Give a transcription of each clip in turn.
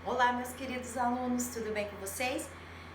Olá, meus queridos alunos, tudo bem com vocês?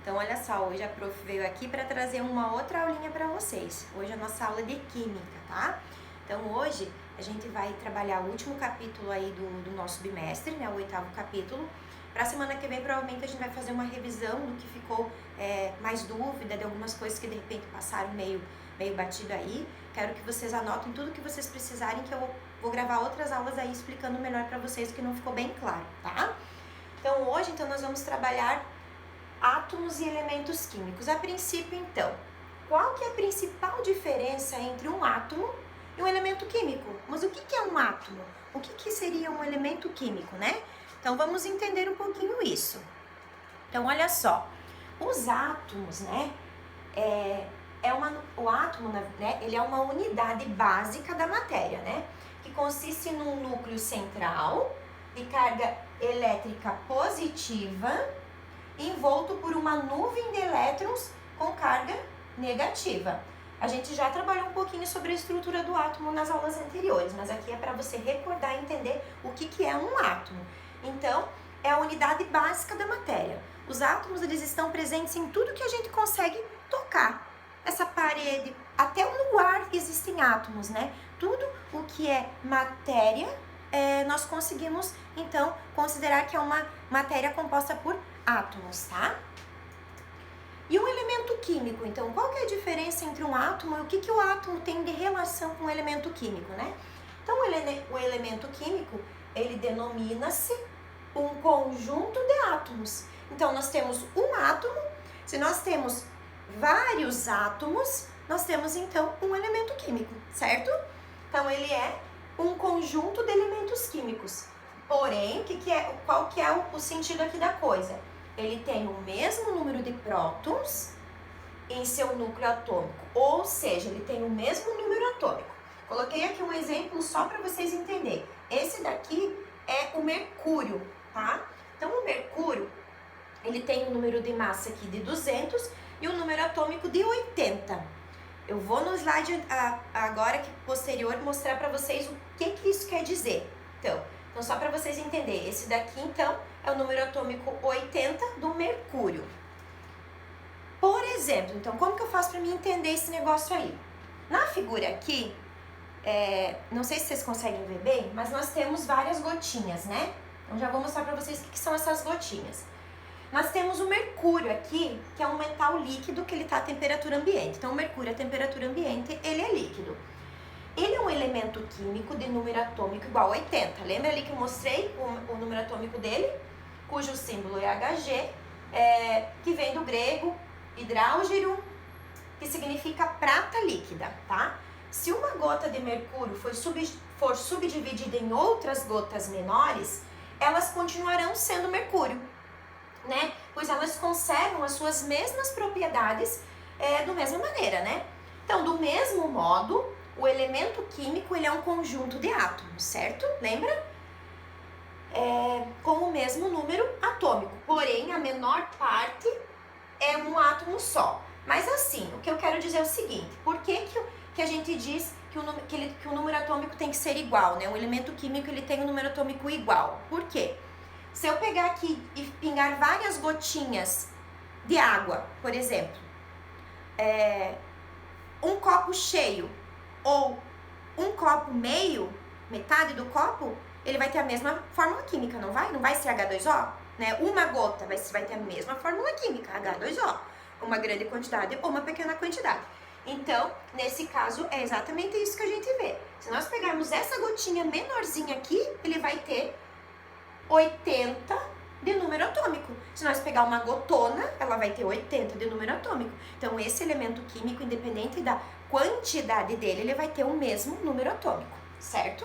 Então, olha só, hoje a prof veio aqui para trazer uma outra aulinha para vocês. Hoje é a nossa aula de Química, tá? Então, hoje a gente vai trabalhar o último capítulo aí do nosso bimestre, né? O 8º capítulo. Para a semana que vem, provavelmente, a gente vai fazer uma revisão do que ficou mais dúvida, de algumas coisas que, de repente, passaram meio batido aí. Quero que vocês anotem tudo que vocês precisarem, que eu vou gravar outras aulas aí explicando melhor para vocês, que não ficou bem claro, tá? Então, hoje, nós vamos trabalhar átomos e elementos químicos. A princípio, então, qual que é a principal diferença entre um átomo e um elemento químico? Mas o que é um átomo? O que seria um elemento químico, né? Então, vamos entender um pouquinho isso. Então, olha só, os átomos, né, o átomo, né, ele é uma unidade básica da matéria, né, que consiste num núcleo central de carga elétrica positiva, envolto por uma nuvem de elétrons com carga negativa. A gente já trabalhou um pouquinho sobre a estrutura do átomo nas aulas anteriores, mas aqui é para você recordar e entender o que é um átomo. Então, é a unidade básica da matéria. Os átomos, eles estão presentes em tudo que a gente consegue tocar. Essa parede, até no ar existem átomos, né? Tudo o que é matéria, nós conseguimos, então, considerar que é uma matéria composta por átomos, tá? E um elemento químico, então, qual que é a diferença entre um átomo e o que o átomo tem de relação com o elemento químico, né? Então, o elemento químico, ele denomina-se um conjunto de átomos. Então, nós temos um átomo, se nós temos vários átomos, nós temos, então, um elemento químico, certo? Então, ele é um conjunto de elementos químicos. Porém, qual que é o sentido aqui da coisa? Ele tem o mesmo número de prótons em seu núcleo atômico, ou seja, ele tem o mesmo número atômico. Coloquei aqui um exemplo só para vocês entenderem. Esse daqui é o mercúrio, tá? Então, o mercúrio, ele tem um número de massa aqui de 200 e um número atômico de 80. Eu vou no slide agora, que posterior, mostrar para vocês o que isso quer dizer. Então só para vocês entenderem, esse daqui, então, é o número atômico 80 do mercúrio. Por exemplo, então, como que eu faço para mim entender esse negócio aí? Na figura aqui, não sei se vocês conseguem ver bem, mas nós temos várias gotinhas, né? Então, já vou mostrar para vocês o que são essas gotinhas. Nós temos o mercúrio aqui, que é um metal líquido que ele está a temperatura ambiente. Então, o mercúrio a temperatura ambiente, ele é líquido. Ele é um elemento químico de número atômico igual a 80. Lembra ali que eu mostrei o número atômico dele? Cujo símbolo é Hg, que vem do grego hidráugiro, que significa prata líquida, tá? Se uma gota de mercúrio for subdividida em outras gotas menores, elas continuarão sendo mercúrio, né? Pois elas conservam as suas mesmas propriedades da mesma maneira, né? Então, do mesmo modo, o elemento químico, ele é um conjunto de átomos, certo? Lembra? Com o mesmo número atômico, porém a menor parte é um átomo só. Mas assim, o que eu quero dizer é o seguinte: por que a gente diz que o número atômico tem que ser igual, né? O elemento químico, ele tem um número atômico igual. Por quê? Se eu pegar aqui e pingar várias gotinhas de água, por exemplo, um copo cheio ou um copo meio, metade do copo, ele vai ter a mesma fórmula química, não vai? Não vai ser H2O, né? Uma gota vai ter a mesma fórmula química, H2O. Uma grande quantidade ou uma pequena quantidade. Então, nesse caso, é exatamente isso que a gente vê. Se nós pegarmos essa gotinha menorzinha aqui, ele vai ter 80 de número atômico. Se nós pegar uma gotona, ela vai ter 80 de número atômico. Então, esse elemento químico, independente da quantidade dele, ele vai ter o mesmo número atômico, certo?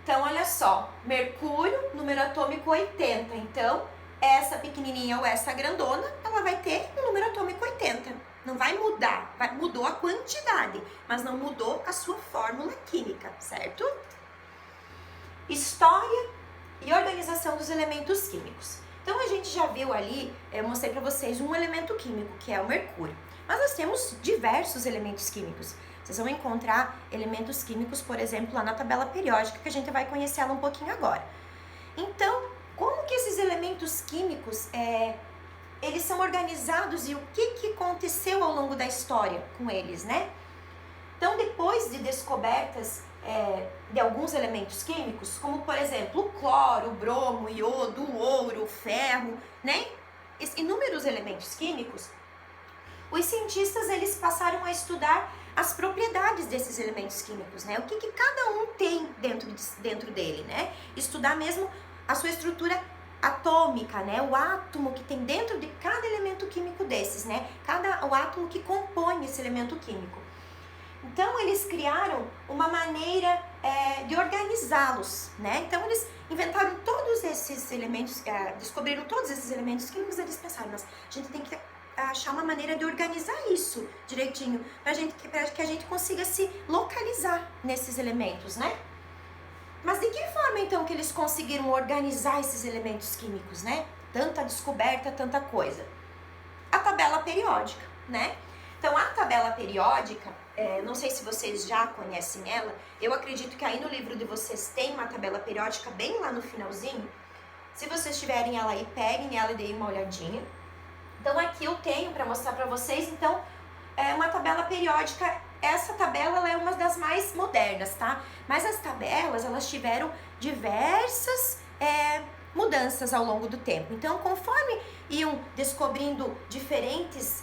Então, olha só, mercúrio, número atômico 80. Então, essa pequenininha ou essa grandona, ela vai ter um número atômico 80. Não vai mudar, mudou a quantidade, mas não mudou a sua fórmula química, certo? História e organização dos elementos químicos. Então, a gente já viu ali, eu mostrei para vocês um elemento químico, que é o mercúrio. Mas nós temos diversos elementos químicos. Vocês vão encontrar elementos químicos, por exemplo, lá na tabela periódica, que a gente vai conhecer ela um pouquinho agora. Então, como que esses elementos químicos eles são organizados e o que aconteceu ao longo da história com eles, né? Então, depois de descobertas de alguns elementos químicos, como por exemplo o cloro, o bromo, o iodo, o ouro, o ferro, né? Inúmeros elementos químicos, os cientistas eles passaram a estudar as propriedades desses elementos químicos, né? O que cada um tem dentro dele, né? Estudar mesmo a sua estrutura atômica, né? O átomo que tem dentro de cada elemento químico desses, né? O átomo que compõe esse elemento químico. Então, eles criaram uma maneira de organizá-los, né? Então, eles inventaram todos esses elementos, descobriram todos esses elementos químicos, eles pensaram, mas a gente tem que achar uma maneira de organizar isso direitinho, para que a gente consiga se localizar nesses elementos, né? Mas de que forma, então, que eles conseguiram organizar esses elementos químicos, né? Tanta descoberta, tanta coisa. A tabela periódica, né? Então, a tabela periódica, não sei se vocês já conhecem ela, eu acredito que aí no livro de vocês tem uma tabela periódica bem lá no finalzinho. Se vocês tiverem ela aí, peguem ela e deem uma olhadinha. Então, aqui eu tenho para mostrar para vocês, então, uma tabela periódica. Essa tabela ela é uma das mais modernas, tá? Mas as tabelas, elas tiveram diversas mudanças ao longo do tempo. Então, conforme iam descobrindo diferentes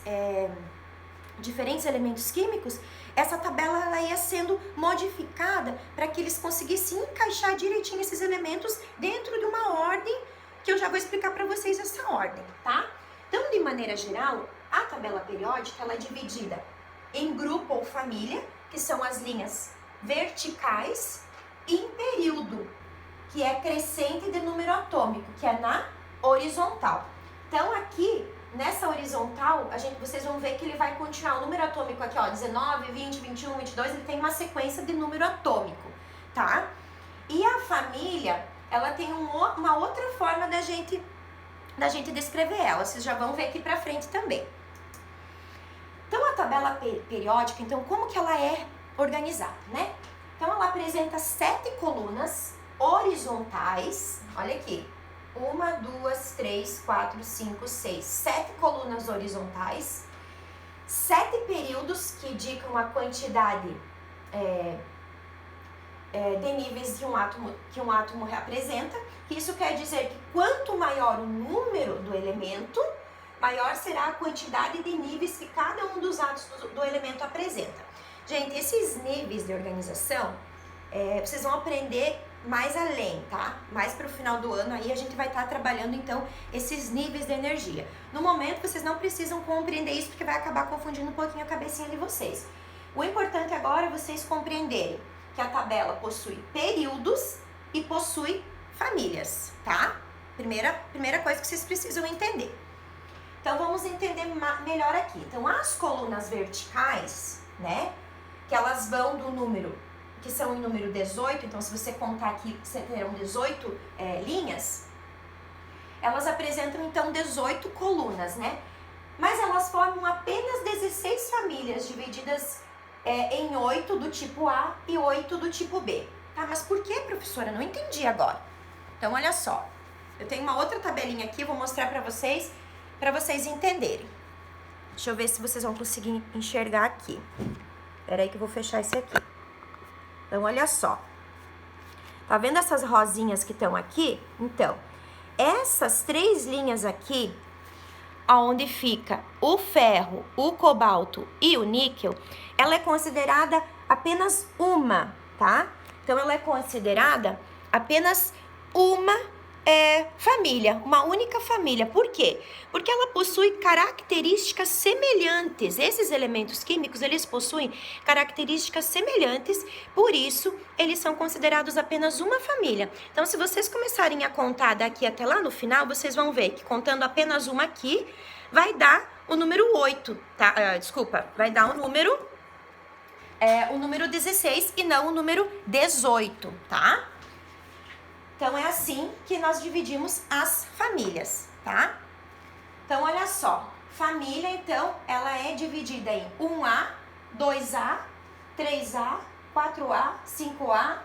elementos químicos, essa tabela ela ia sendo modificada para que eles conseguissem encaixar direitinho esses elementos dentro de uma ordem, que eu já vou explicar para vocês essa ordem, tá? Então, de maneira geral, a tabela periódica ela é dividida em grupo ou família, que são as linhas verticais, e em período, que é crescente de número atômico, que é na horizontal. Então, aqui, nessa horizontal, vocês vão ver que ele vai continuar. O número atômico aqui, ó, 19, 20, 21, 22, ele tem uma sequência de número atômico, tá? E a família, ela tem uma outra forma da gente descrever ela. Vocês já vão ver aqui pra frente também. Então, a tabela periódica, então, como que ela é organizada, né? Então, ela apresenta 7 colunas horizontais. Olha aqui. 1, 2, 3, 4, 5, 6. 7 colunas horizontais. 7 períodos que indicam a quantidade de níveis que um átomo representa. Isso quer dizer que quanto maior o número do elemento, maior será a quantidade de níveis que cada um dos átomos do elemento apresenta. Gente, esses níveis de organização, vocês vão aprender mais além, tá? Mais para o final do ano aí a gente vai estar trabalhando então esses níveis de energia. No momento vocês não precisam compreender isso porque vai acabar confundindo um pouquinho a cabecinha de vocês. O importante agora é vocês compreenderem que a tabela possui períodos e possui famílias, tá? Primeira coisa que vocês precisam entender. Então, vamos entender melhor aqui. Então, as colunas verticais, né, que elas vão do número, que são em número 18, então, se você contar aqui, terão 18 linhas, elas apresentam, então, 18 colunas, né? Mas elas formam apenas 16 famílias, divididas em 8 do tipo A e 8 do tipo B. Tá, mas por que, professora? Não entendi agora. Então, olha só. Eu tenho uma outra tabelinha aqui, vou mostrar para vocês entenderem. Deixa eu ver se vocês vão conseguir enxergar aqui. Espera aí que eu vou fechar esse aqui. Então, olha só. Tá vendo essas rosinhas que estão aqui? Então, essas 3 linhas aqui, onde fica o ferro, o cobalto e o níquel, ela é considerada apenas uma, tá? Então, ela é considerada apenas uma família, uma única família. Por quê? Porque ela possui características semelhantes. Esses elementos químicos, eles possuem características semelhantes, por isso, eles são considerados apenas uma família. Então, se vocês começarem a contar daqui até lá no final, vocês vão ver que contando apenas uma aqui, vai dar o número 8, tá? Vai dar o número 16 e não o número 18, tá? Então, é assim que nós dividimos as famílias, tá? Então, olha só. Família, então, ela é dividida em 1A, 2A, 3A, 4A, 5A,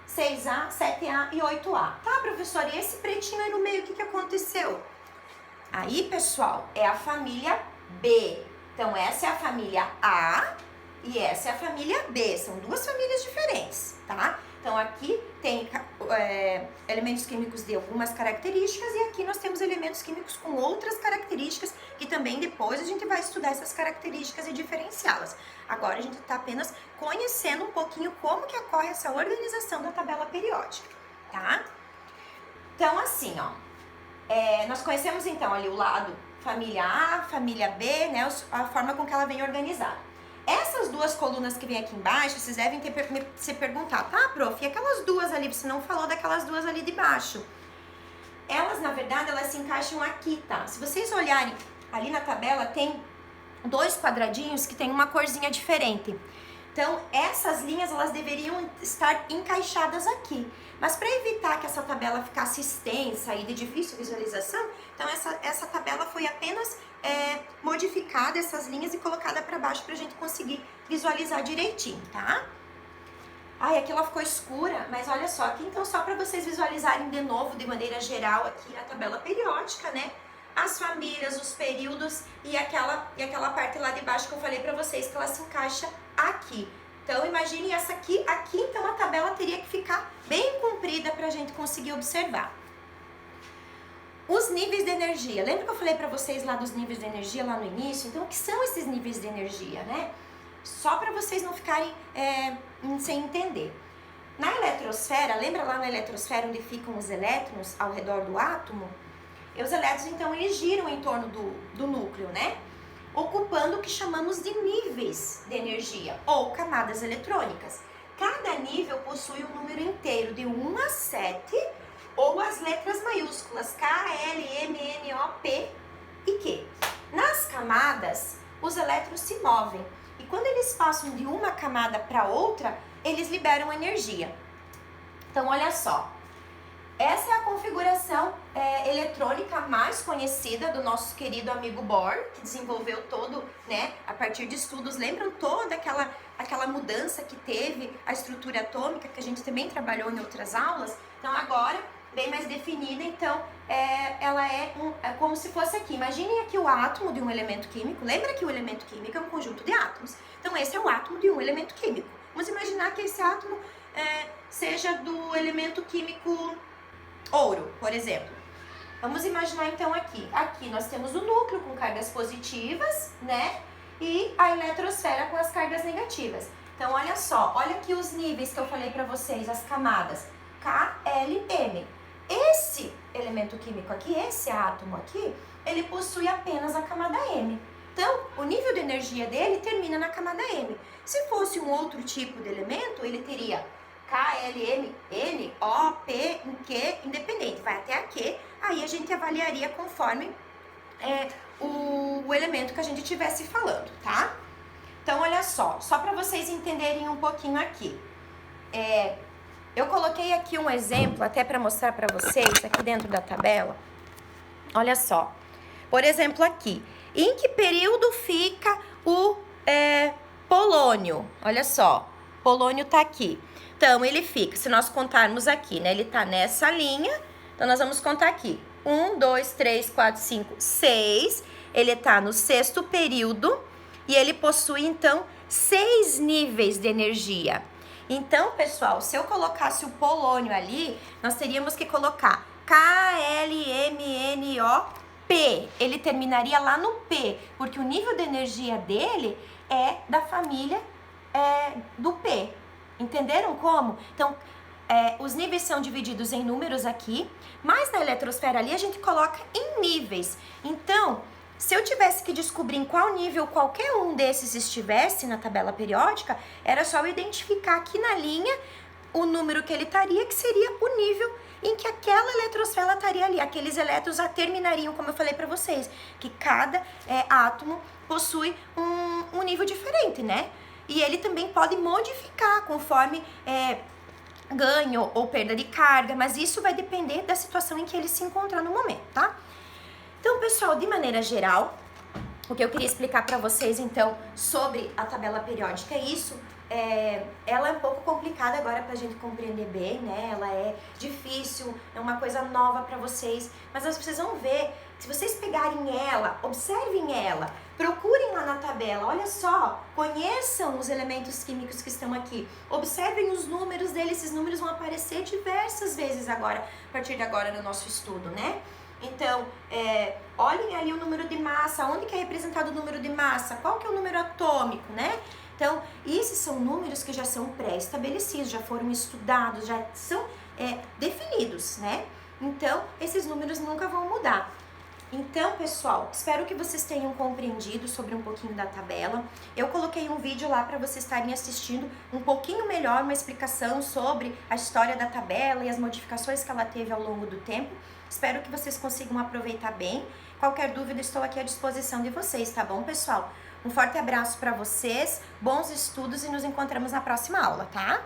6A, 7A e 8A. Tá, professora, e esse pretinho aí no meio, o que aconteceu? Aí, pessoal, é a família B. Então, essa é a família A e essa é a família B. São duas famílias diferentes, tá? Então, aqui tem elementos químicos de algumas características e aqui nós temos elementos químicos com outras características que também depois a gente vai estudar essas características e diferenciá-las. Agora, a gente está apenas conhecendo um pouquinho como que ocorre essa organização da tabela periódica, tá? Então, assim, ó, nós conhecemos então ali o lado família A, família B, né, a forma com que ela vem organizada. Essas duas colunas que vem aqui embaixo, vocês devem se perguntar, tá, prof, e aquelas duas ali, você não falou daquelas duas ali de baixo? Elas, na verdade, elas se encaixam aqui, tá? Se vocês olharem ali na tabela, tem dois quadradinhos que tem uma corzinha diferente. Então, essas linhas, elas deveriam estar encaixadas aqui. Mas para evitar que essa tabela ficasse extensa e de difícil visualização, então essa tabela foi apenas modificada, essas linhas, e colocada para baixo para a gente conseguir visualizar direitinho, tá? Ai, aqui ela ficou escura, mas olha só, aqui então só para vocês visualizarem de novo, de maneira geral, aqui a tabela periódica, né? As famílias, os períodos e aquela parte lá de baixo que eu falei para vocês, que ela se encaixa aqui. Então, imagine essa aqui então a tabela teria que ficar bem comprida para a gente conseguir observar. Os níveis de energia. Lembra que eu falei para vocês lá dos níveis de energia lá no início? Então, o que são esses níveis de energia, né? Só para vocês não ficarem sem entender. Na eletrosfera, lembra lá na eletrosfera onde ficam os elétrons ao redor do átomo? E os elétrons, então, eles giram em torno do núcleo, né? Ocupando o que chamamos de níveis de energia, ou camadas eletrônicas. Cada nível possui um número inteiro de 1 a 7, ou as letras maiúsculas K, L, M, N, O, P e Q. Nas camadas, os elétrons se movem, e quando eles passam de uma camada para outra, eles liberam energia. Então, olha só. Essa é a configuração eletrônica mais conhecida do nosso querido amigo Bohr, que desenvolveu todo, né, a partir de estudos. Lembram toda aquela mudança que teve a estrutura atômica, que a gente também trabalhou em outras aulas? Então, agora, bem mais definida, então, ela é como se fosse aqui. Imaginem aqui o átomo de um elemento químico. Lembra que o elemento químico é um conjunto de átomos? Então, esse é o átomo de um elemento químico. Vamos imaginar que esse átomo seja do elemento químico ouro, por exemplo. Vamos imaginar então aqui nós temos o núcleo com cargas positivas, né? E a eletrosfera com as cargas negativas. Então, olha só, olha aqui os níveis que eu falei para vocês, as camadas K, L, M. Esse elemento químico aqui, esse átomo aqui, ele possui apenas a camada M. Então, o nível de energia dele termina na camada M. Se fosse um outro tipo de elemento, ele teria K, L, M, N, O, P, Q, independente, vai até a Q, aí a gente avaliaria conforme o elemento que a gente estivesse falando, tá? Então, olha só para vocês entenderem um pouquinho aqui. Eu coloquei aqui um exemplo, até para mostrar para vocês, aqui dentro da tabela. Olha só, por exemplo aqui, em que período fica o polônio? Olha só, polônio tá aqui. Então, ele fica, se nós contarmos aqui, né? Ele tá nessa linha, então nós vamos contar aqui. 1, 2, 3, 4, 5, 6. Ele tá no 6º período e ele possui, então, 6 níveis de energia. Então, pessoal, se eu colocasse o polônio ali, nós teríamos que colocar K, L, M, N, O, P. Ele terminaria lá no P, porque o nível de energia dele é da família do P. Entenderam como? Então, os níveis são divididos em números aqui, mas na eletrosfera ali a gente coloca em níveis. Então, se eu tivesse que descobrir em qual nível qualquer um desses estivesse na tabela periódica, era só eu identificar aqui na linha o número que ele estaria, que seria o nível em que aquela eletrosfera estaria ali. Aqueles elétrons terminariam, como eu falei para vocês, que cada átomo possui um nível diferente, né? E ele também pode modificar conforme ganho ou perda de carga, mas isso vai depender da situação em que ele se encontrar no momento, tá? Então, pessoal, de maneira geral, o que eu queria explicar para vocês, então, sobre a tabela periódica é isso. ela é um pouco complicada agora pra gente compreender bem, né? Ela é difícil, é uma coisa nova pra vocês, mas vocês vão ver, se vocês pegarem ela, observem ela, procurem lá na tabela, olha só, conheçam os elementos químicos que estão aqui, observem os números dele, esses números vão aparecer diversas vezes agora, a partir de agora no nosso estudo, né? Então, olhem ali o número de massa, onde que é representado o número de massa, qual que é o número atômico, né? Então, esses são números que já são pré-estabelecidos, já foram estudados, já são definidos, né? Então, esses números nunca vão mudar. Então, pessoal, espero que vocês tenham compreendido sobre um pouquinho da tabela. Eu coloquei um vídeo lá para vocês estarem assistindo um pouquinho melhor, uma explicação sobre a história da tabela e as modificações que ela teve ao longo do tempo. Espero que vocês consigam aproveitar bem. Qualquer dúvida, estou aqui à disposição de vocês, tá bom, pessoal? Um forte abraço para vocês, bons estudos e nos encontramos na próxima aula, tá?